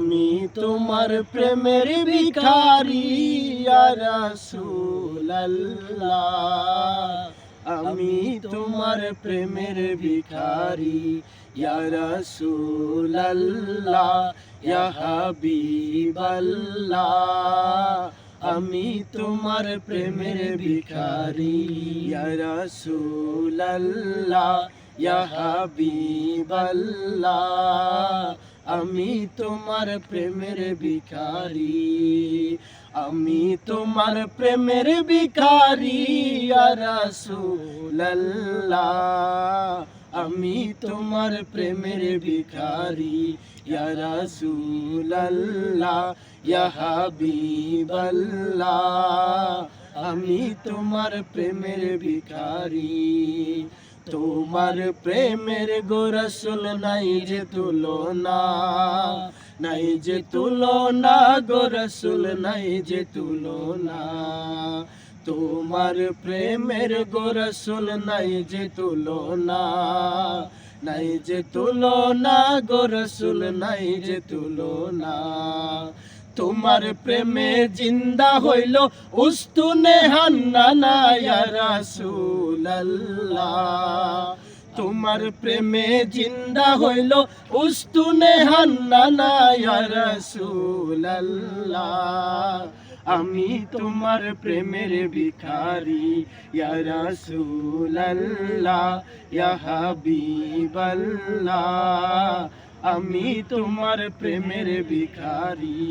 আমি তোমার প্রেমের ভিখারি ইয়া রাসূলুল্লাহ, আমি তোমার প্রেমের ভিখারি ইয়া রাসূলুল্লাহ, ইয়া হাবিবাল্লাহ, আমি তোমার প্রেমের ভিখারি ইয়া রাসূলুল্লাহ, ইয়া হাবিবাল্লাহ, আমি তোমার প্রেমের ভিখারি, আমি তোমার প্রেমের ভিখারি ইয়া রাসূলুল্লাহ, আমি তোমার প্রেমের ভিখারি ইয়া রাসূলুল্লাহ, ইয়া হাবিবাল্লাহ, আমি তোমার প্রেমের ভিখারি। তোমার প্রেমের গো রাসূল নাই যে তুলনা, নাই যে তুলনা গো রাসূল নাই যে তুলনা, তোমার প্রেমের গো রাসূল নাই যে তুলনা, নাই যে তুলনা গো রাসূল নাই যে তুলনা, তোমার প্রেমে জিন্দা হইল উস্তুনে হান্নানা ইয়া রাসূলুল্লাহ, তোমার প্রেমে জিন্দা হইল উস্তুনে হান্নানা ইয়া রাসূলুল্লাহ, আমি তোমার প্রেমের ভিখারি ইয়া রাসূলুল্লাহ, ইয়া হাবিবাল্লাহ, আমি তোমার প্রেমের ভিখারি।